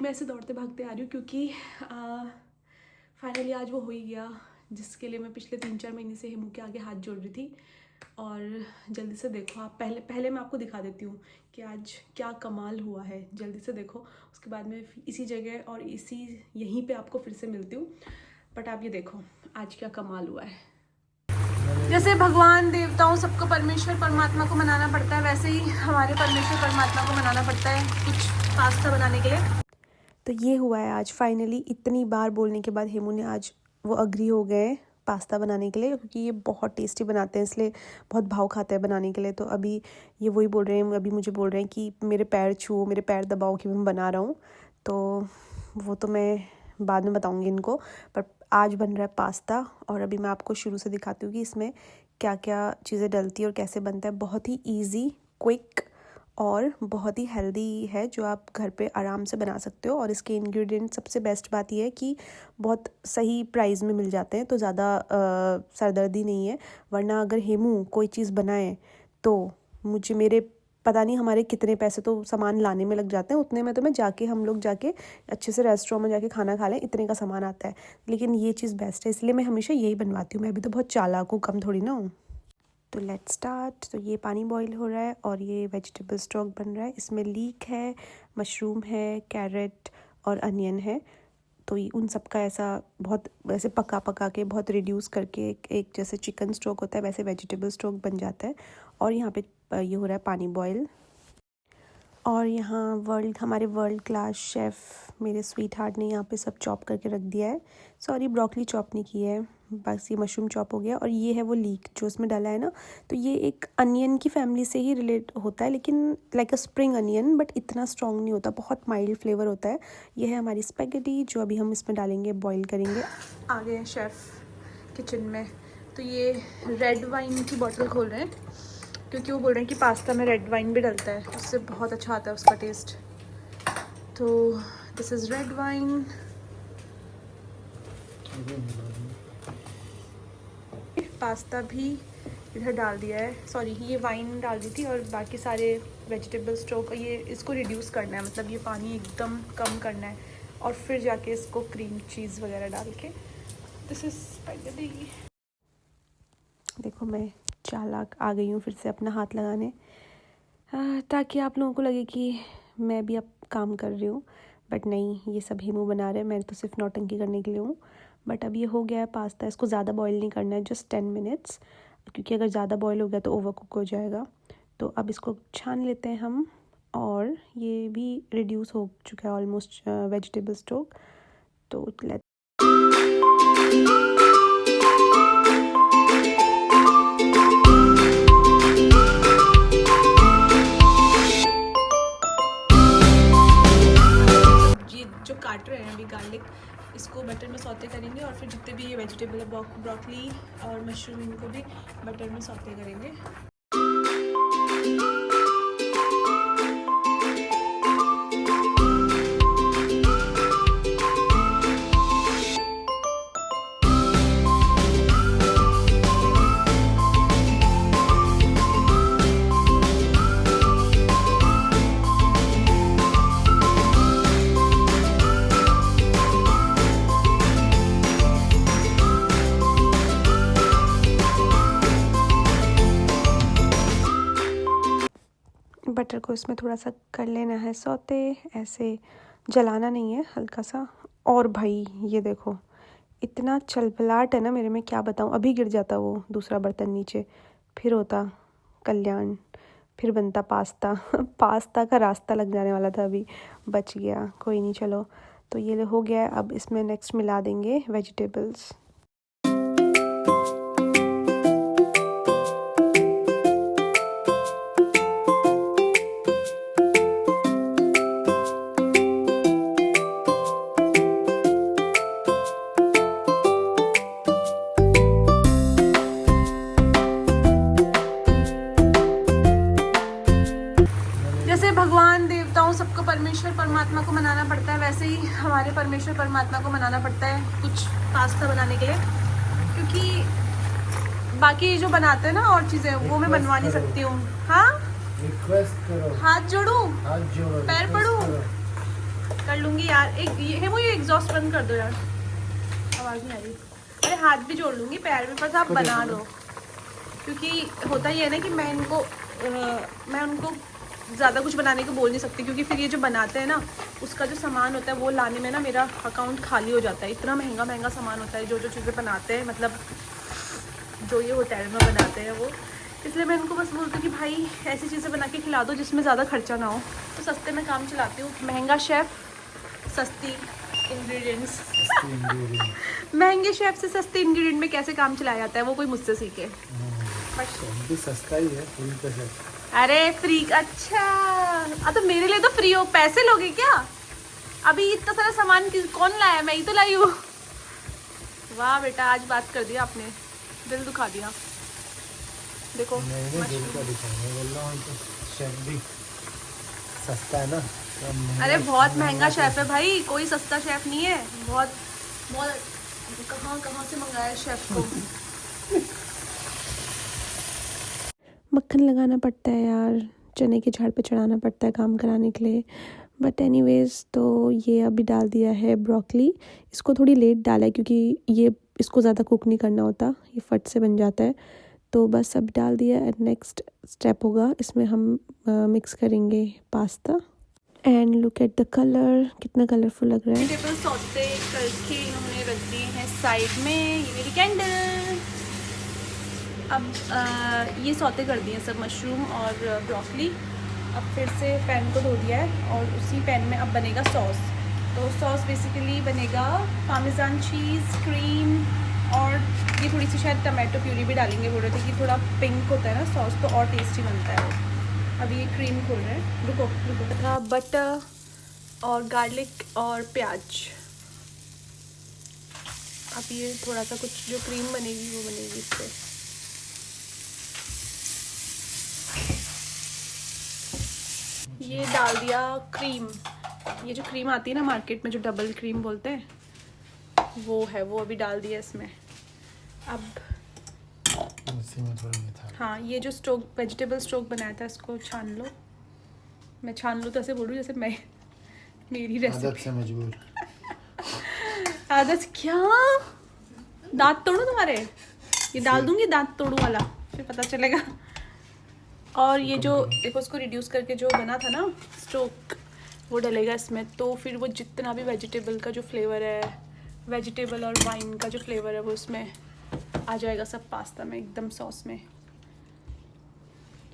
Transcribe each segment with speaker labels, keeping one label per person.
Speaker 1: मैं ऐसे दौड़ते भागते आ रही हूँ क्योंकि फाइनली आज वो हो ही गया जिसके लिए मैं पिछले 3-4 महीने से हेमू के आगे हाथ जोड़ रही थी। और जल्दी से देखो आप, पहले मैं आपको दिखा देती हूँ कि आज क्या कमाल हुआ है। जल्दी से देखो, उसके बाद में इसी जगह और यहीं पे आपको फिर से मिलती हूँ। बट आप ये देखो आज क्या कमाल हुआ है। जैसे भगवान देवताओं सबको परमेश्वर परमात्मा को मनाना पड़ता है, वैसे ही हमारे परमेश्वर परमात्मा को मनाना पड़ता है कुछ पास्ता बनाने के लिए। तो ये हुआ है आज फाइनली। इतनी बार बोलने के बाद हेमू ने आज वो अग्री हो गए पास्ता बनाने के लिए, क्योंकि ये बहुत टेस्टी बनाते हैं इसलिए बहुत भाव खाते हैं बनाने के लिए। तो अभी ये वही बोल रहे हैं, अभी मुझे बोल रहे हैं कि मेरे पैर छुओ, मेरे पैर दबाओ कि मैं बना रहा हूँ। तो वो तो मैं बाद में बताऊँगी इनको, पर आज बन रहा है पास्ता। और अभी मैं आपको शुरू से दिखाती हूँ कि इसमें क्या क्या चीज़ें डलती है और कैसे बनता है। बहुत ही ईजी, क्विक और बहुत ही हेल्दी है, जो आप घर पे आराम से बना सकते हो। और इसके इंग्रेडिएंट, सबसे बेस्ट बात यह है कि बहुत सही प्राइस में मिल जाते हैं, तो ज़्यादा सरदर्दी नहीं है। वरना अगर हेमू कोई चीज़ बनाए तो मेरे पता नहीं हमारे कितने पैसे तो सामान लाने में लग जाते हैं। उतने में तो हम लोग जाके अच्छे से रेस्टोरेंट में जाके खाना खा लें, इतने का सामान आता है। लेकिन ये चीज़ बेस्ट है, इसलिए मैं हमेशा यही बनवाती हूँ। मैं भी तो बहुत चालाक हूँ, कम थोड़ी ना हूँ। तो लेट्स स्टार्ट। तो ये पानी बॉईल हो रहा है और ये वेजिटेबल स्टॉक बन रहा है। इसमें लीक है, मशरूम है, कैरेट और अनियन है। तो ये उन सब का ऐसा बहुत वैसे पका के बहुत रिड्यूस करके एक जैसे चिकन स्टॉक होता है वैसे वेजिटेबल स्टॉक बन जाता है। और यहाँ पे ये हो रहा है पानी बॉईल। और यहाँ हमारे वर्ल्ड क्लास शेफ़ मेरे स्वीट हार्ट ने यहाँ पे सब चॉप करके रख दिया है। सॉरी, ब्रोकली चॉप नहीं की है, बस ये मशरूम चॉप हो गया। और ये है वो लीक जो इसमें डाला है ना, तो ये एक अनियन की फैमिली से ही रिलेट होता है, लेकिन like a spring onion, but इतना स्ट्रॉन्ग नहीं होता, बहुत माइल्ड फ्लेवर होता है। ये है हमारी स्पैगेटी जो अभी हम इसमें डालेंगे, बॉईल करेंगे। आ गए हैं शेफ़ किचन में। तो ये रेड वाइन की बॉटल खोल रहे हैं क्योंकि वो बोल रहे हैं कि पास्ता में रेड वाइन भी डलता है, उससे बहुत अच्छा आता है उसका टेस्ट। तो this is red wine. Pasta भी इधर डाल दिया है, सॉरी ये वाइन डाल दी थी, और बाकी सारे वेजिटेबल स्टॉक ये इसको रिड्यूस करना है, मतलब ये पानी एकदम कम करना है और फिर जाके इसको क्रीम चीज़ वगैरह डाल के। This is spaghetti. देखो मैं चालाक आ गई हूँ फिर से अपना हाथ लगाने, ताकि आप लोगों को लगे कि मैं भी अब काम कर रही हूँ। बट नहीं, ये सब हेमू बना रहे हैं, मैं तो सिर्फ नौटंकी करने के लिए हूँ। बट अब ये हो गया है पास्ता, इसको ज़्यादा बॉईल नहीं करना है, जस्ट 10 मिनट्स, क्योंकि अगर ज़्यादा बॉईल हो गया तो ओवर कुक हो जाएगा। तो अब इसको छान लेते हैं हम। और ये भी रिड्यूस हो चुका है ऑलमोस्ट वेजिटेबल स्टॉक। तो लेट जो काट रहे हैं अभी गार्लिक, इसको बटर में सौते करेंगे और फिर जितने भी ये वेजिटेबल है, ब्रोकली और मशरूम, इनको भी बटर में सौते करेंगे। बटर को इसमें थोड़ा सा कर लेना है सौते, ऐसे जलाना नहीं है, हल्का सा। और भाई ये देखो, इतना चलबलाट है ना मेरे में, क्या बताऊँ। अभी गिर जाता वो दूसरा बर्तन नीचे, फिर होता कल्याण, फिर बनता पास्ता। पास्ता का रास्ता लग जाने वाला था, अभी बच गया, कोई नहीं। चलो, तो ये हो गया है। अब इसमें नेक्स्ट मिला देंगे वेजिटेबल्स। भगवान देवताओं सबको परमेश्वर परमात्मा को मनाना पड़ता है, वैसे ही हमारे परमेश्वर परमात्मा को मनाना पड़ता है कुछ पास्ता बनाने के लिए, क्योंकि बाकी जो बनाते हैं ना और चीज़ें, वो मैं बनवा नहीं सकती हूँ। हाँ,
Speaker 2: रिक्वेस्ट करो,
Speaker 1: हाथ जोड़ूं,
Speaker 2: हाथ जोड़ो,
Speaker 1: पैर पड़ूं, कर लूँगी यार। एक ये है, वो ये एग्जॉस्ट बंद कर दो यार, आवाज़ नहीं आ रही। अरे हाथ भी जोड़ लूँगी, पैर भी, बस आप बना दो। क्योंकि होता ये है ना कि मैं उनको ज़्यादा कुछ बनाने को बोल नहीं सकती, क्योंकि फिर ये जो बनाते हैं ना, उसका जो सामान होता है वो लाने में ना मेरा अकाउंट खाली हो जाता है। इतना महंगा महंगा सामान होता है जो जो चीज़ें बनाते हैं, मतलब जो ये होटल में बनाते हैं वो। इसलिए मैं उनको बस बोलती हूँ कि भाई ऐसी चीज़ें बना के खिला दो जिसमें ज़्यादा खर्चा ना हो। तो सस्ते में काम चलाती हूँ। महंगा शेफ़, सस्ती इंग्रेडिएंट्स। महंगे शेफ़ से सस्ते इंग्रेडिएंट में कैसे काम चलाया जाता है, वो कोई मुझसे सीखे।
Speaker 2: भी सस्ता ही है, फ्री का है।
Speaker 1: अरे फ्री, अच्छा तो मेरे लिए तो फ्री हो, पैसे लोगे क्या? अभी इतना सारा सामान कौन लाया? मैं ही तो लाई हूँ। वाह बेटा, आज बात कर दिया आपने, दिल दुखा दिया। देखो
Speaker 2: नहीं दिल का दिखाऊंगा, बोल रहा हूँ तो शेफ भी सस्ता है ना।
Speaker 1: अरे बहुत महंगा शेफ है भाई, कोई सस्ता शेफ नहीं है। बहुत बहुत कहाँ से मंगाया शेफ को। मक्खन लगाना पड़ता है यार, चने के झाड़ पे चढ़ाना पड़ता है काम कराने के लिए। बट एनीवेज, तो ये अभी डाल दिया है ब्रोकली। इसको थोड़ी लेट डाला है क्योंकि इसको ज़्यादा कुक नहीं करना होता, ये फट से बन जाता है। तो बस अब डाल दिया। एंड नेक्स्ट स्टेप होगा, इसमें हम मिक्स करेंगे pasta. And look at the colour, कितना कलरफुल लग रहा है। वेजिटेबल सौते करके इन्होंने रख दिए हैं साइड में। ये मेरी कैंडल। अब ये सौते कर दिए सब मशरूम और ब्रोकली। अब फिर से पैन को धो दिया है और उसी पैन में अब बनेगा सॉस। तो सॉस बेसिकली बनेगा पार्मेजान चीज़, क्रीम, और ये थोड़ी सी शायद टमाटो प्यूरी भी डालेंगे। बोल रहे थे कि थोड़ा पिंक होता है ना सॉस, तो और टेस्टी बनता है वो। अभी ये क्रीम खोल रहे हैं, रुको। बटर और गार्लिक और प्याज। अब ये थोड़ा सा कुछ जो क्रीम बनेगी वो बनेगी इससे। ये डाल दिया क्रीम। ये जो क्रीम आती है ना मार्केट में, जो डबल क्रीम बोलते हैं, वो है, वो अभी डाल दिया इसमें। अब हाँ, ये जो स्टोक, वेजिटेबल स्टोक बनाया था, इसको छान लो। मैं छान लो तो ऐसे बोलूँ जैसे मैं, मेरी रेसिपी।
Speaker 2: आदत से मजबूर।
Speaker 1: आदत क्या? दांत तोड़ू तुम्हारे? ये डाल दूंगी दांत तोड़ू वाला, फिर पता चलेगा। और ये जो देखो, उसको रिड्यूस करके जो बना था ना स्टोक, वो डलेगा इसमें। तो फिर वो जितना भी वेजिटेबल का जो फ्लेवर है, वेजिटेबल और वाइन का जो फ्लेवर है, वो उसमें आ जाएगा सब पास्ता में, एकदम सॉस में।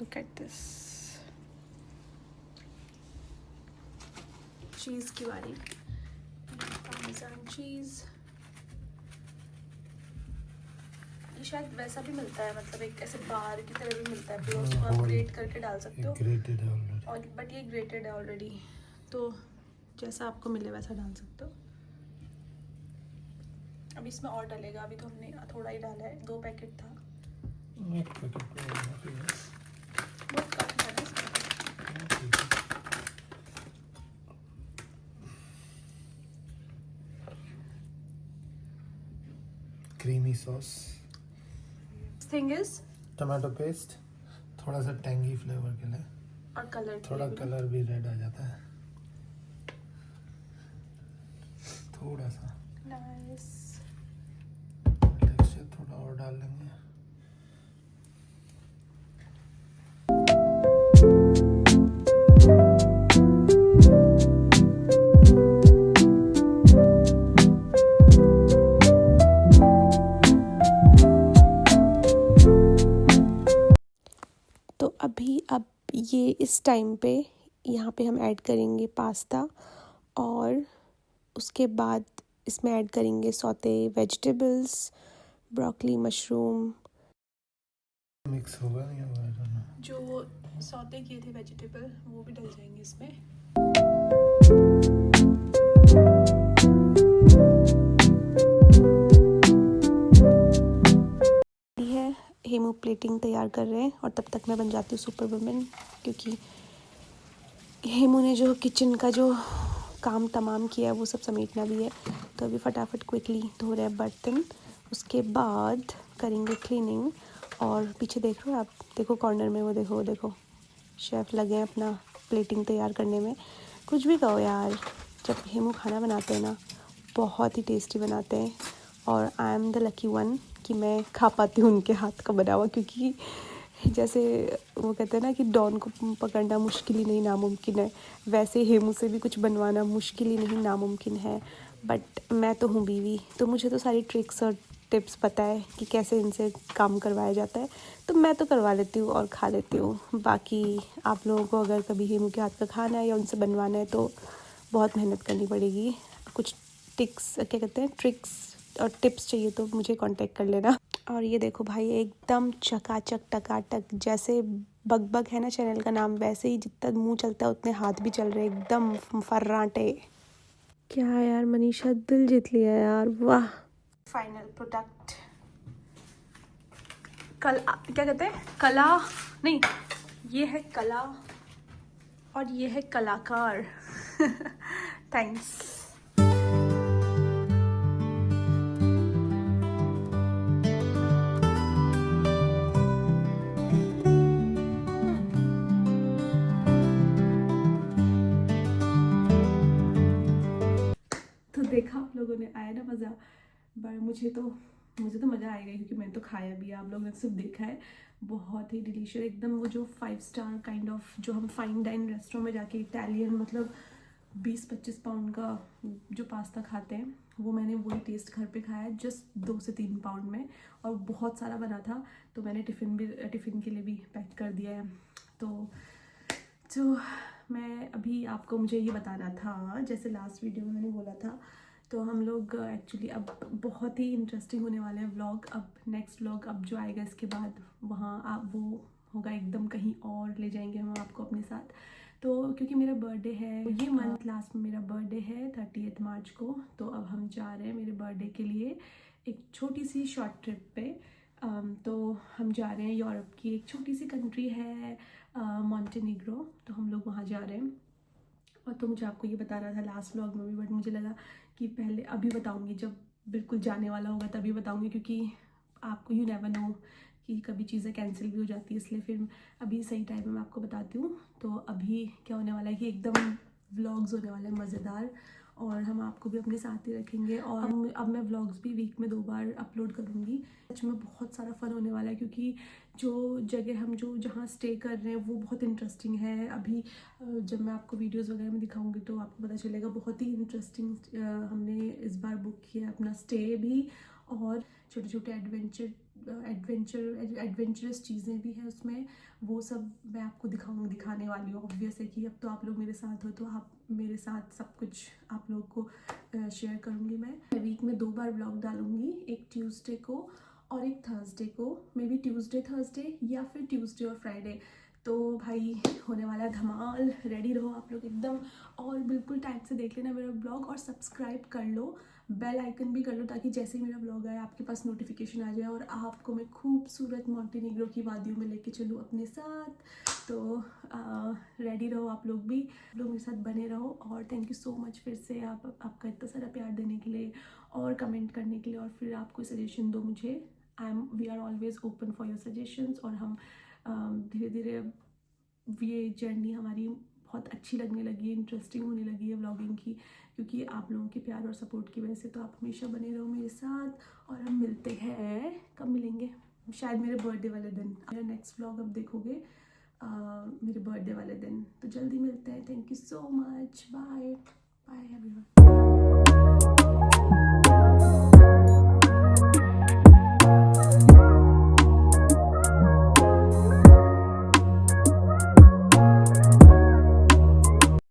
Speaker 1: Look at this. चीज़ की बारी, पार्मेजान चीज़। ये शायद वैसा भी मिलता है, मतलब एक ऐसे बार की तरह भी मिलता है, फिर उसको आप ग्रेट करके डाल सकते हो।
Speaker 2: ग्रेटेड है ऑलरेडी,
Speaker 1: और बट ये ग्रेटेड है ऑलरेडी, तो जैसा आपको मिले वैसा डाल सकते हो। अब इसमें और डलेगा, अभी तो हमने थोड़ा ही डाला है, 2 पैकेट था।
Speaker 2: एक पैकेट
Speaker 1: बहुत कम था ना इसमें।
Speaker 2: Creamy sauce.
Speaker 1: Thing is
Speaker 2: tomato paste, थोड़ा सा टैंगी फ्लेवर के लिए,
Speaker 1: और कलर,
Speaker 2: थोड़ा कलर भी रेड आ जाता है, थोड़ा सा
Speaker 1: नाइस।
Speaker 2: टेक्सचर थोड़ा और डाल लेंगे।
Speaker 1: तो अब ये इस टाइम पे यहाँ पे हम ऐड करेंगे पास्ता, और उसके बाद इसमें ऐड करेंगे saute vegetables, broccoli, mushroom.
Speaker 2: Mix होगा नहीं होगा,
Speaker 1: जो सौते किए थे वेजिटेबल वो भी डल जाएंगे इसमें। है हेमू प्लेटिंग तैयार कर रहे हैं, और तब तक मैं बन जाती हूँ सुपर वुमेन, क्योंकि हेमू ने जो किचन का जो काम तमाम किया है वो सब समेटना भी है। तो अभी फटाफट क्विकली धो रहे हैं बर्तन, उसके बाद करेंगे क्लीनिंग। और पीछे देख रहे हो आप, देखो कॉर्नर में, वो देखो शेफ़ लगे हैं अपना प्लेटिंग तैयार करने में। कुछ भी कहो यार, जब हेमू खाना बनाते हैं ना बहुत ही टेस्टी बनाते हैं, और I am the lucky one कि मैं खा पाती हूँ उनके हाथ का बना हुआ, क्योंकि जैसे वो कहते हैं ना कि डॉन को पकड़ना मुश्किल ही नहीं नामुमकिन है, वैसे हेमू से भी कुछ बनवाना मुश्किल ही नहीं नामुमकिन है। बट मैं तो हूँ बीवी, तो मुझे तो सारी ट्रिक्स और टिप्स पता है कि कैसे इनसे काम करवाया जाता है, तो मैं तो करवा लेती हूँ और खा लेती हूँ। बाकी आप लोगों को अगर कभी हेमू के हाथ का खाना है या उनसे बनवाना है तो बहुत मेहनत करनी पड़ेगी। कुछ टिक्स क्या कहते हैं ट्रिक्स और टिप्स चाहिए तो मुझे कांटेक्ट कर लेना। और ये देखो भाई एकदम चकाचक टकाटक, जैसे बग है ना चैनल का नाम, वैसे ही जितना मुंह चलता है उतने हाथ भी चल रहे, एकदम फर्राटे। क्या यार मनीषा दिल जीत लिया यार, वाह। फाइनल प्रोडक्ट क्या कहते हैं कला नहीं, ये है कला और ये है कलाकार। थैंक्स। तो देखा आप लोगों ने, आया ना मज़ा। पर मुझे तो मज़ा आएगा क्योंकि मैंने तो खाया भी है, आप लोगों ने सिर्फ देखा है। बहुत ही डिलीशियस एकदम, वो जो 5 स्टार काइंड ऑफ जो हम फाइन डाइन रेस्टोरेंट में जाके इटालियन मतलब 20-25 पाउंड का जो पास्ता खाते हैं, वो मैंने वही टेस्ट घर पे खाया है जस्ट 2 से 3 पाउंड में, और बहुत सारा बना था तो मैंने टिफ़िन के लिए भी पैक कर दिया है। तो मैं अभी आपको मुझे ये बताना था, जैसे लास्ट वीडियो में मैंने बोला था, तो हम लोग एक्चुअली अब बहुत ही इंटरेस्टिंग होने वाले हैं व्लॉग। अब नेक्स्ट व्लॉग अब जो आएगा इसके बाद वहाँ आप वो होगा एकदम कहीं और, ले जाएंगे हम आपको अपने साथ। तो क्योंकि मेरा बर्थडे है ये मंथ लास्ट में, मेरा बर्थडे है 30 मार्च को, तो अब हम जा रहे हैं मेरे बर्थडे के लिए एक छोटी सी शॉर्ट ट्रिप पे। तो हम जा रहे हैं यूरोप की एक छोटी सी कंट्री है मॉन्टेनिग्रो, तो हम लोग वहाँ जा रहे हैं। और तो मुझे आपको ये बताना था लास्ट व्लॉग में भी, बट मुझे लगा कि पहले अभी बताऊंगी, जब बिल्कुल जाने वाला होगा तभी बताऊंगी, क्योंकि आपको यू नेवर नो कि कभी चीज़ें कैंसिल भी हो जाती है, इसलिए फिर अभी सही टाइम में मैं आपको बताती हूँ। तो अभी क्या होने वाला है कि एकदम व्लॉग्स होने वाले हैं मज़ेदार, और हम आपको भी अपने साथ ही रखेंगे। और अब मैं व्लॉग्स भी वीक में 2 बार अपलोड करूँगी। सच में बहुत सारा फ़न होने वाला है, क्योंकि जो जगह हम जहाँ स्टे कर रहे हैं वो बहुत इंटरेस्टिंग है। अभी जब मैं आपको वीडियोस वगैरह में दिखाऊंगी तो आपको पता चलेगा, बहुत ही इंटरेस्टिंग हमने इस बार बुक किया अपना स्टे भी, और छोटे छोटे एडवेंचरस चीज़ें भी हैं उसमें, वो सब मैं आपको दिखाने वाली हूँ। ऑब्वियस है कि अब तो आप लोग मेरे साथ हो, तो आप मेरे साथ सब कुछ आप लोग को शेयर करूँगी। मैं वीक में 2 बार व्लॉग डालूँगी, एक ट्यूसडे को और एक थर्सडे को, मे बी ट्यूसडे थर्सडे या फिर ट्यूसडे और फ्राइडे। तो भाई होने वाला धमाल, रेडी रहो आप लोग एकदम, और बिल्कुल टाइम से देख लेना मेरा ब्लॉग, और सब्सक्राइब कर लो, बेल आइकन भी कर लो, ताकि जैसे ही मेरा ब्लॉग आए आपके पास नोटिफिकेशन आ जाए और आपको मैं खूबसूरत मॉन्टेनिग्रो की वादियों में लेके चलूँ अपने साथ। तो रेडी रहो आप लोग भी, आप लोग मेरे साथ बने रहो। और थैंक यू सो मच फिर से आपका इतना सारा प्यार देने के लिए और कमेंट करने के लिए, और फिर आप कोई सजेशन दो मुझे। We are always open for your suggestions, और हम धीरे धीरे ये जर्नी हमारी बहुत अच्छी लगने लगी है, इंटरेस्टिंग होने लगी है व्लॉगिंग की, क्योंकि आप लोगों के प्यार और सपोर्ट की वजह से। तो आप हमेशा बने रहो मेरे साथ, और हम मिलते हैं, कब मिलेंगे, शायद मेरे बर्थडे वाले दिन। मेरा नेक्स्ट व्लॉग अब देखोगे मेरे बर्थडे वाले दिन, तो जल्दी मिलते हैं। Thank you so much, bye bye everyone.